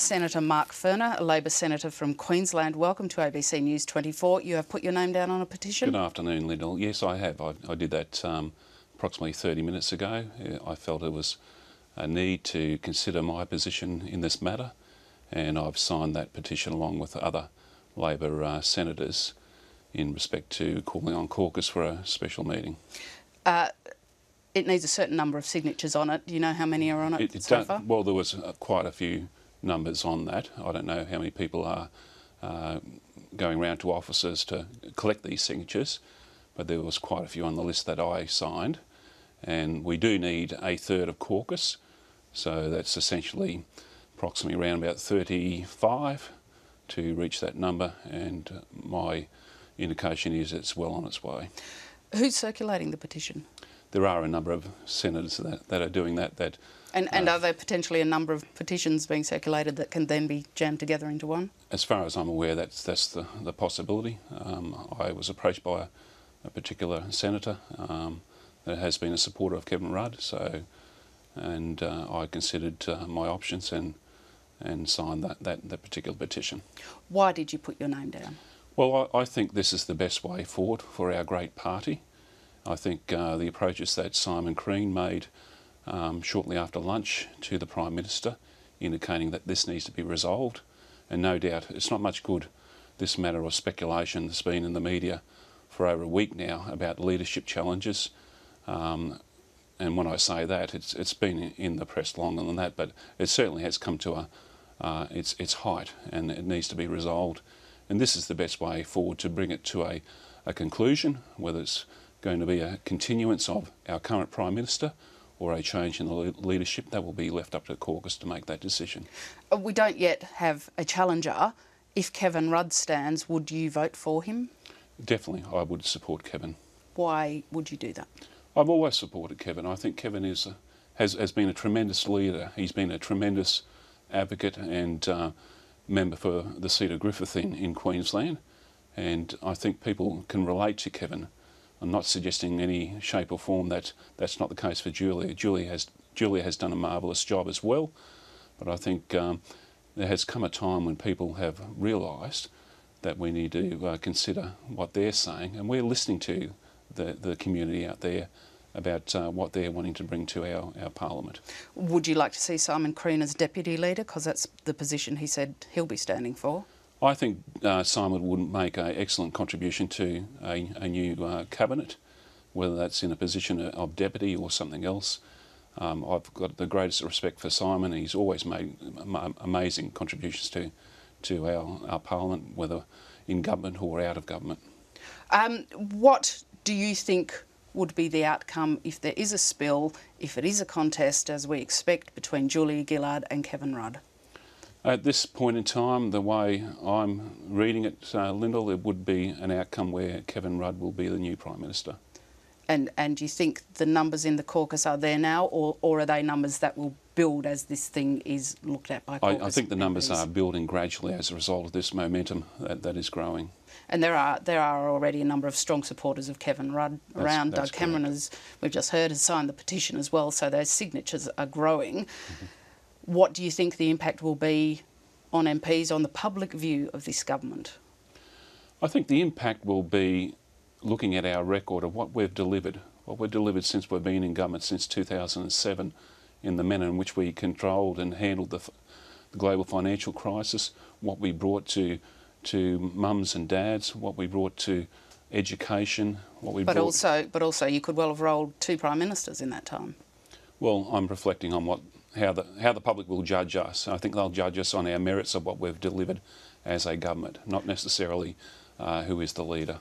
Senator Mark Furner, a Labor Senator from Queensland. Welcome to ABC News 24. You have put your name down on a petition? Good afternoon, Lyndall. Yes, I have. I did that approximately 30 minutes ago. I felt it was a need to consider my position in this matter, and I've signed that petition along with other Labor senators in respect to calling on caucus for a special meeting. It needs a certain number of signatures on it. Do you know how many are on it so far? Well, there was quite a few numbers on that. I don't know how many people are going around to offices to collect these signatures, but there was quite a few on the list that I signed. And we do need a third of caucus, so that's essentially approximately around about 35 to reach that number, and my indication is it's well on its way. Who's circulating the petition? There are a number of senators that are doing that. And are there potentially a number of petitions being circulated that can then be jammed together into one? As far as I'm aware, that's the possibility. I was approached by a particular senator that has been a supporter of Kevin Rudd, and I considered my options and signed that particular petition. Why did you put your name down? Well, I think this is the best way forward for our great party. I think the approaches that Simon Crean made shortly after lunch to the Prime Minister, indicating that this needs to be resolved, and no doubt it's not much good, this matter of speculation that's been in the media for over a week now about leadership challenges. And when I say that, it's been in the press longer than that, but it certainly has come to its height, and it needs to be resolved. And this is the best way forward to bring it to a conclusion, whether it's going to be a continuance of our current Prime Minister or a change in the leadership. That will be left up to the caucus to make that decision. We don't yet have a challenger. If Kevin Rudd stands, would you vote for him? Definitely, I would support Kevin. Why would you do that? I've always supported Kevin. I think Kevin has been a tremendous leader. He's been a tremendous advocate and member for the seat of Griffith in Queensland, and I think people can relate to Kevin. I'm not suggesting in any shape or form that that's not the case for Julia. Julia has done a marvellous job as well, but I think there has come a time when people have realised that we need to consider what they're saying, and we're listening to the community out there about what they're wanting to bring to our Parliament. Would you like to see Simon Crean as Deputy Leader, because that's the position he said he'll be standing for? I think Simon would make an excellent contribution to a new cabinet, whether that's in a position of deputy or something else. I've got the greatest respect for Simon. He's always made amazing contributions to our Parliament, whether in government or out of government. What do you think would be the outcome if there is a spill, if it is a contest, as we expect, between Julia Gillard and Kevin Rudd? At this point in time, the way I'm reading it, Lyndall, it would be an outcome where Kevin Rudd will be the new Prime Minister. And do you think the numbers in the caucus are there now, or are they numbers that will build as this thing is looked at by caucus? I think the numbers are building gradually as a result of this momentum that is growing. And there are already a number of strong supporters of Kevin Rudd around. Doug Cameron, as we've just heard, has signed the petition as well, so those signatures are growing. Mm-hmm. What do you think the impact will be on MPs, on the public view of this government? I think the impact will be looking at our record of what we've delivered since we've been in government since 2007, in the manner in which we controlled and handled the global financial crisis, what we brought to mums and dads, what we brought to education, what we brought... But also you could well have rolled two Prime Ministers in that time. Well, I'm reflecting on how the public will judge us. I think they'll judge us on our merits of what we've delivered as a government, not necessarily who is the leader.